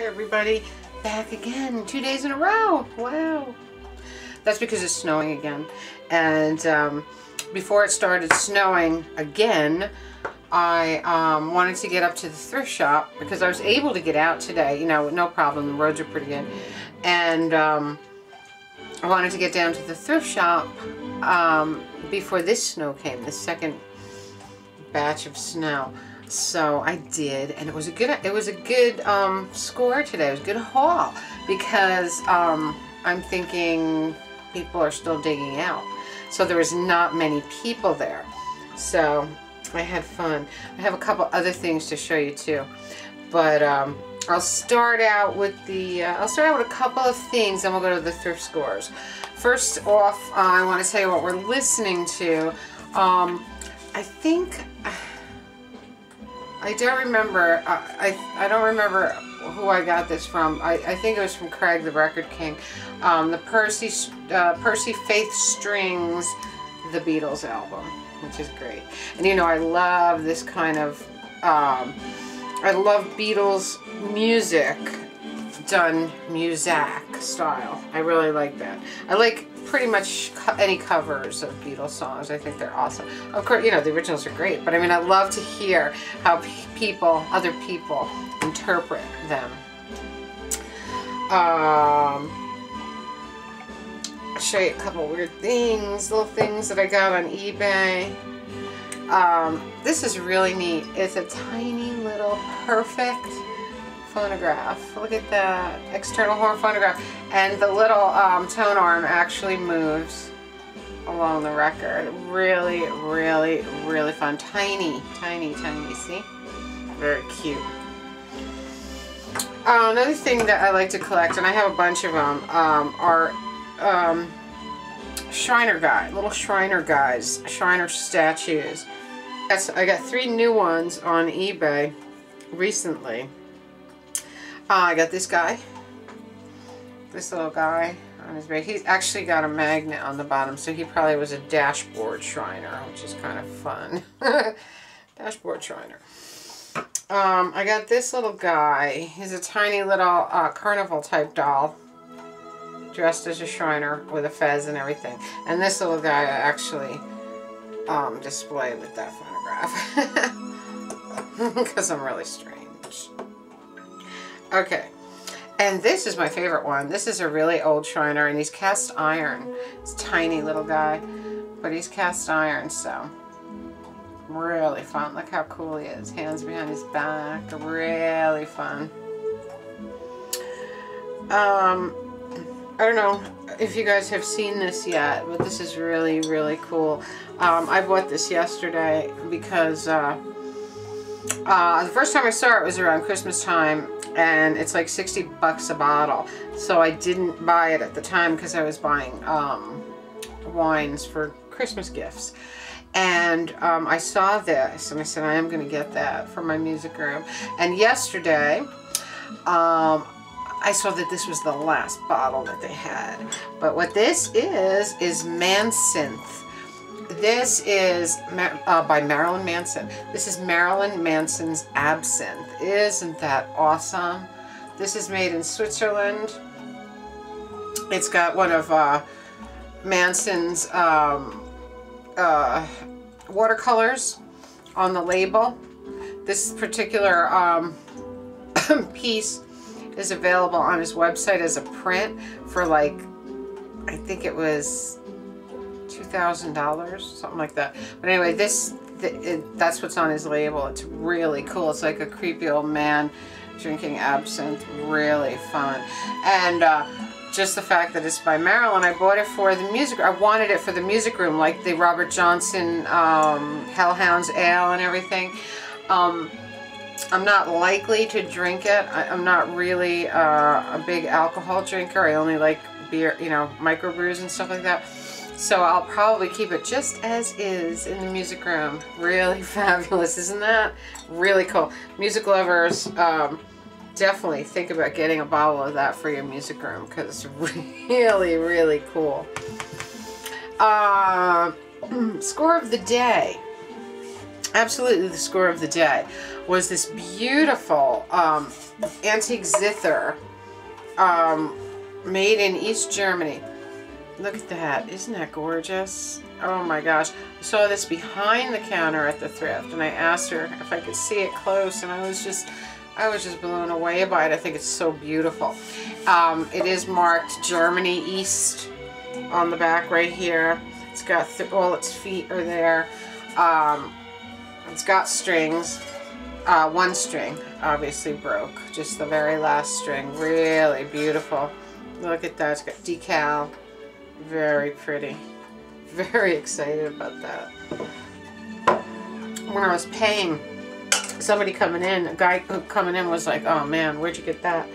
Hi everybody, back again 2 days in a row. Wow. That's because it's snowing again. And before it started snowing again, I wanted to get up to the thrift shop because I was able to get out today, you know, no problem. The roads are pretty good. And I wanted to get down to the thrift shop before this snow came, the second batch of snow. So I did, and it was a good score today. It was a good haul because I'm thinking people are still digging out. So there was not many people there. So I had fun. I have a couple other things to show you too, but I'll start out with a couple of things, and we'll go to the thrift scores. First off, I want to tell you what we're listening to. I think. I don't remember, I don't remember who I got this from. I think it was from Craig the Record King. The Percy Faith Strings The Beatles album, which is great. And you know, I love this kind of, I love Beatles music done muzak style. I really like that. I like pretty much any covers of Beatles songs. I think they're awesome. Of course, you know, the originals are great, but I mean, I love to hear how other people interpret them. I'll show you a couple weird things, little things that I got on eBay. This is really neat. It's a tiny little perfect phonograph. Look at that external horn phonograph, and the little tone arm actually moves along the record. Really, really, really fun. Tiny, tiny, tiny. See? Very cute. Another thing that I like to collect, and I have a bunch of them, are Shriner guys, little Shriner guys, Shriner statues. I got 3 new ones on eBay recently. I got this guy, this little guy on his back. He's actually got a magnet on the bottom, so he probably was a dashboard Shriner, which is kind of fun. Dashboard Shriner. I got this little guy. He's a tiny little carnival type doll, dressed as a Shriner with a fez and everything. And this little guy I actually display with that photograph because I'm really strange. Okay, and this is my favorite one. This is a really old Shriner, and he's cast iron. It's a tiny little guy, but he's cast iron, so really fun. Look how cool he is. Hands behind his back. Really fun. I don't know if you guys have seen this yet, but this is really, really cool. I bought this yesterday because the first time I saw it was around Christmas time, and it's like 60 bucks a bottle. So I didn't buy it at the time because I was buying wines for Christmas gifts. And I saw this, and I said, I am going to get that for my music room. And yesterday, I saw that this was the last bottle that they had. But what this is Mansinth. This is by Marilyn Manson. This is Marilyn Manson's Absinthe. Isn't that awesome? This is made in Switzerland. It's got one of Manson's watercolors on the label. This particular piece is available on his website as a print for, like, I think it was $2,000, something like that. But anyway, that's what's on his label. It's really cool. It's like a creepy old man drinking absinthe. Really fun. And just the fact that it's by Marilyn, I bought it for the music. I wanted it for the music room, like the Robert Johnson Hellhounds Ale and everything. I'm not likely to drink it. I'm not really a big alcohol drinker. I only like beer, you know, microbrews and stuff like that. So I'll probably keep it just as is in the music room. Really fabulous, isn't that? Really cool. Music lovers, definitely think about getting a bottle of that for your music room because it's really, really cool. Score of the day. absolutely the score of the day was this beautiful antique zither made in East Germany. Look at that. Isn't that gorgeous? Oh my gosh. I saw this behind the counter at the thrift, and I asked her if I could see it close, and I was just blown away by it. I think it's so beautiful. It is marked Germany East on the back right here. It's got all its feet are there. It's got strings. One string obviously broke. Just the very last string. Really beautiful. Look at that. It's got decal. Very pretty. Very excited about that. When I was paying, somebody coming in, a guy coming in was like, "Oh man, where'd you get that?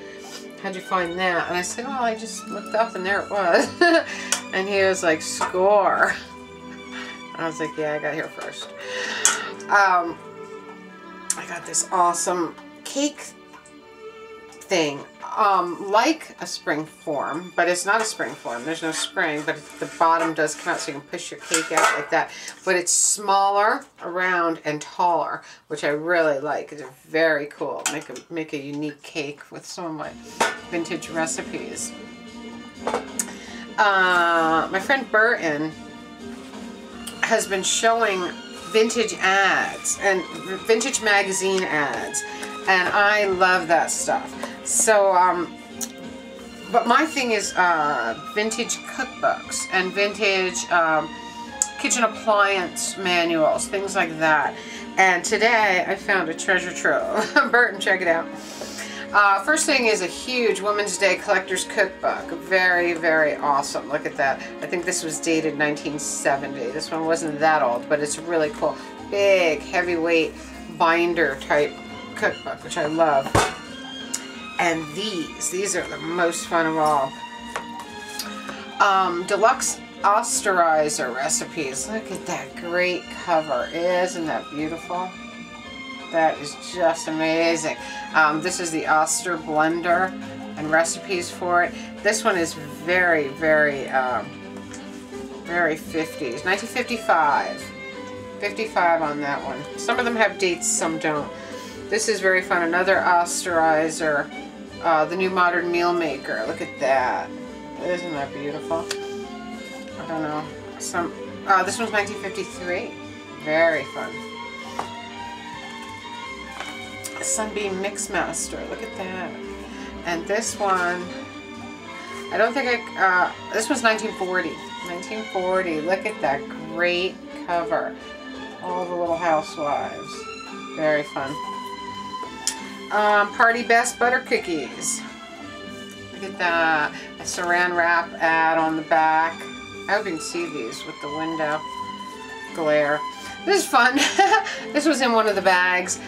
How'd you find that?" And I said, "Oh, I just looked up and there it was." And he was like, "Score." I was like, "Yeah, I got here first." I got this awesome cake thing, like a spring form, but it's not a spring form. There's no spring, but the bottom does come out so you can push your cake out like that. But it's smaller, round, and taller, which I really like. It's very cool. Make a unique cake with some of my vintage recipes. My friend Burton has been showing vintage ads and vintage magazine ads, and I love that stuff. So, but my thing is vintage cookbooks and vintage kitchen appliance manuals, things like that. And today I found a treasure trove. Burton, check it out. First thing is a huge Women's Day collector's cookbook. Very, very awesome. Look at that. I think this was dated 1970. This one wasn't that old, but it's really cool. Big, heavyweight binder type cookbook, which I love. And these are the most fun of all. Deluxe Osterizer recipes. Look at that great cover. Isn't that beautiful? That is just amazing. This is the Oster blender and recipes for it. This one is very, very, very 50s. 1955. 55 on that one. Some of them have dates, some don't. This is very fun. Another Osterizer. The new modern meal maker. Look at that. Isn't that beautiful? I don't know. This one's 1953. Very fun. Sunbeam Mixmaster. Look at that. And this one, I don't think this was 1940. 1940. Look at that great cover. All the little housewives. Very fun. Party Best Butter Cookies. Look at that. A saran wrap ad on the back. I hope you can see these with the window glare. This is fun. This was in one of the bags.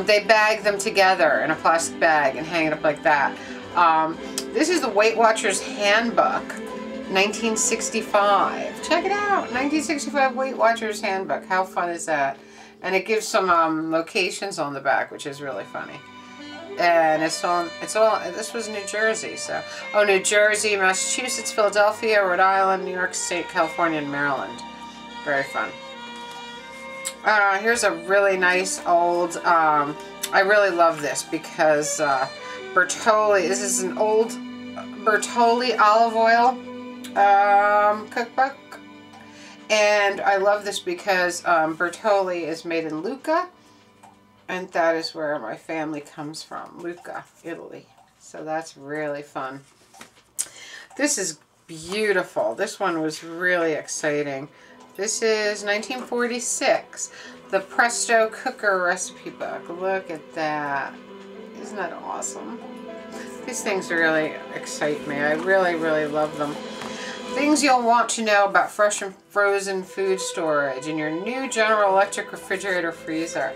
They bag them together in a plastic bag and hang it up like that. This is the Weight Watchers Handbook, 1965. Check it out. 1965 Weight Watchers Handbook. How fun is that? And it gives some locations on the back, which is really funny. And this was New Jersey, so. Oh, New Jersey, Massachusetts, Philadelphia, Rhode Island, New York State, California, and Maryland. Very fun. Here's a really nice old, I really love this because Bertolli, this is an old Bertolli olive oil cookbook. And I love this because Bertolli is made in Lucca. And that is where my family comes from, Lucca, Italy. So that's really fun. This is beautiful. This one was really exciting. This is 1946, the Presto Cooker Recipe Book. Look at that. Isn't that awesome? These things really excite me. I really, really love them. Things you'll want to know about fresh and frozen food storage in your new General Electric refrigerator freezer.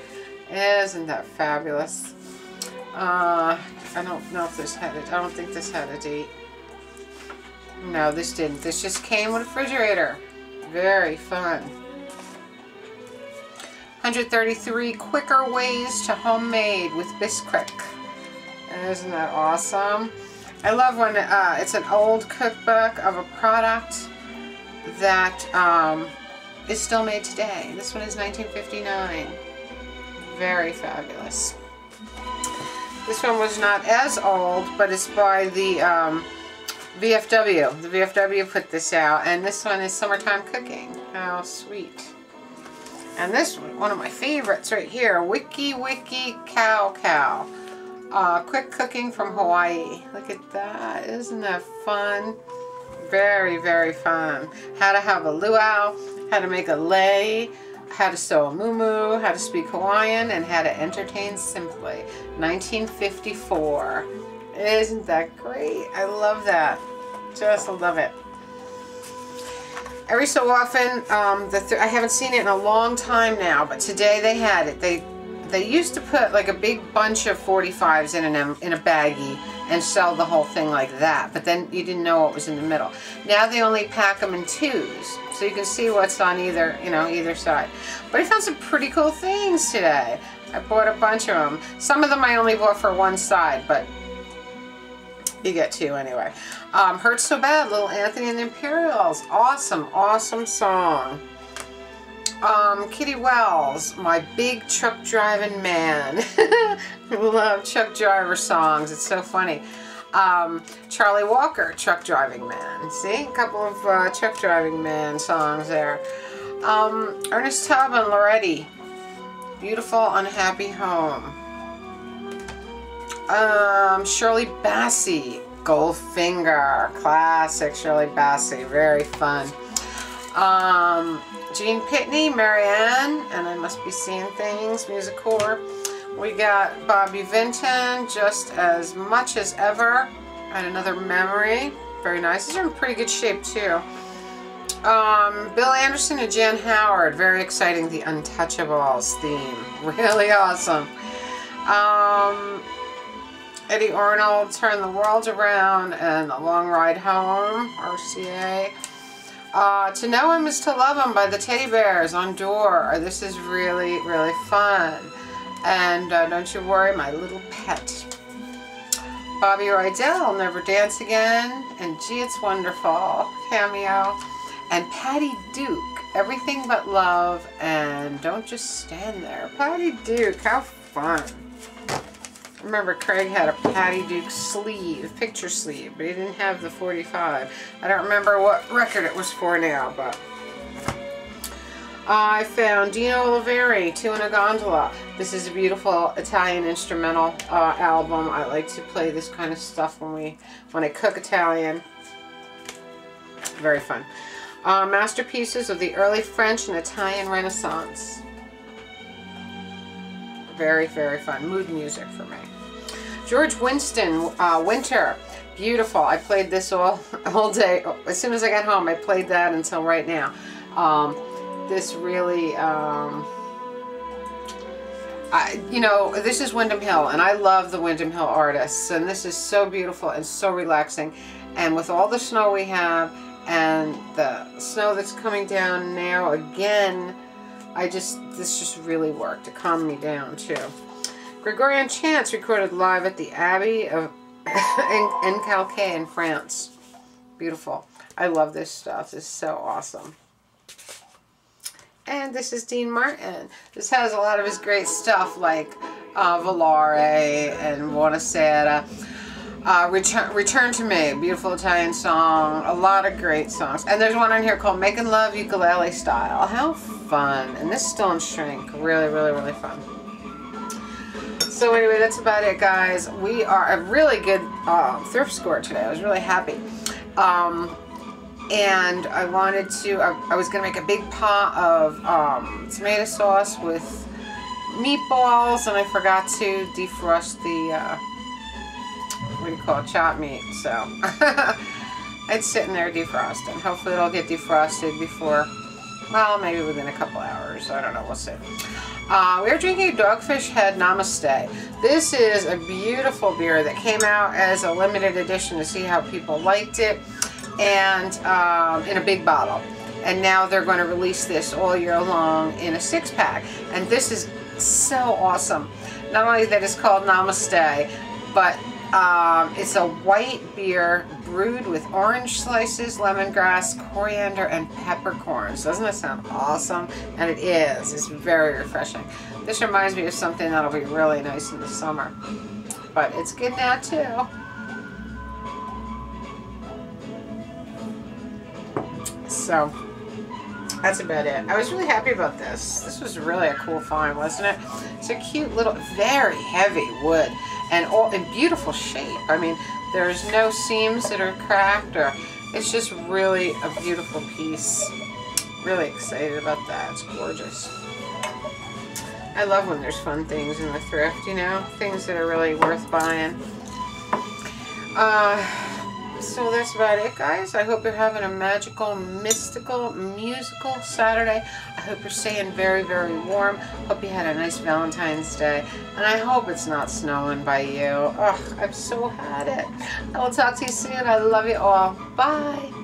Isn't that fabulous? I don't know if this had it. I don't think this had a date. No, this didn't. This just came with a refrigerator. Very fun. 133 quicker ways to homemade with Bisquick. Isn't that awesome? I love when it's an old cookbook of a product that is still made today. This one is 1959. Very fabulous. This one was not as old, but it's by the VFW. The VFW put this out, and this one is Summertime Cooking. How sweet. And this one of my favorites right here, Wiki Wiki Cow Cow. Quick cooking from Hawaii. Look at that. Isn't that fun? Very, very fun. How to have a luau, how to make a lei, how to sew a muumuu, how to speak Hawaiian, and how to entertain simply. 1954. Isn't that great? I love that. Just love it. Every so often, I haven't seen it in a long time now, but today they had it. They used to put like a big bunch of 45s in a baggie and sell the whole thing like that, but then you didn't know what was in the middle. Now they only pack them in 2s, so you can see what's on either, either side. But I found some pretty cool things today. I bought a bunch of them. Some of them I only bought for one side, but you get 2 anyway. Hurts So Bad, Little Anthony and the Imperials. Awesome, awesome song. Kitty Wells, My Big Truck Driving Man. I love truck driver songs. It's so funny. Charlie Walker, Truck Driving Man. See? A couple of Truck Driving Man songs there. Ernest Tubb and Loretti, Beautiful Unhappy Home. Shirley Bassey, Goldfinger. Classic Shirley Bassey. Very fun. Gene Pitney, Marianne, and I Must Be Seeing Things, Music Core. We got Bobby Vinton, Just As Much As Ever, and Another Memory. Very nice. These are in pretty good shape too. Bill Anderson and Jan Howard, very exciting. The Untouchables theme, really awesome. Eddie Arnold, Turn the World Around, and A Long Ride Home, RCA. To Know Him Is to Love Him by the Teddy Bears on Door. This is really, really fun. And Don't You Worry, My Little Pet. Bobby Rydell, Never Dance Again. And Gee, It's Wonderful, cameo. And Patty Duke, Everything But Love. And Don't Just Stand There. Patty Duke, how fun. I remember Craig had a Patty Duke sleeve, picture sleeve, but he didn't have the 45. I don't remember what record it was for now, but I found Dino Oliveri, Two in a Gondola. This is a beautiful Italian instrumental album. I like to play this kind of stuff when I cook Italian. Very fun. Masterpieces of the early French and Italian Renaissance. Very, very fun. Mood music for me. George Winston, Winter. Beautiful. I played this all day. As soon as I got home, I played that until right now. This really, this is Windham Hill, and I love the Windham Hill artists, and this is so beautiful and so relaxing. And with all the snow we have, and the snow that's coming down now again, this just really worked to calm me down too. Gregorian Chants recorded live at the Abbey of Encalquet in France. Beautiful. I love this stuff. This is so awesome. And this is Dean Martin. This has a lot of his great stuff like Volare and Buonasera. Return to Me, beautiful Italian song. A lot of great songs. And there's one on here called Making Love Ukulele Style. How fun. And this is still in shrink. Really, really, really fun. So anyway, that's about it, guys. We are a really good thrift score today. I was really happy. And I wanted to, I was going to make a big pot of tomato sauce with meatballs, and I forgot to defrost the, what do you call it, chopped meat. So it's sitting there defrosting. Hopefully it'll get defrosted before, well, maybe within a couple hours. I don't know. We'll see. We're drinking Dogfish Head Namaste. This is a beautiful beer that came out as a limited edition to see how people liked it, and in a big bottle. And now they're going to release this all year long in a 6-pack. And this is so awesome. Not only that it's called Namaste, but It's a white beer brewed with orange slices, lemongrass, coriander, and peppercorns. Doesn't that sound awesome? And it is. It's very refreshing. This reminds me of something that'll be really nice in the summer. But it's good now too. So that's about it. I was really happy about this. This was really a cool find, wasn't it? It's a cute little, very heavy wood and all in beautiful shape. I mean, there's no seams that are cracked, or it's just really a beautiful piece. Really excited about that. It's gorgeous. I love when there's fun things in the thrift, you know, things that are really worth buying. So that's about it, guys. I hope you're having a magical, mystical, musical Saturday. I hope you're staying very, very warm. Hope you had a nice Valentine's Day. And I hope it's not snowing by you. Oh, I've so had it. I will talk to you soon. I love you all. Bye.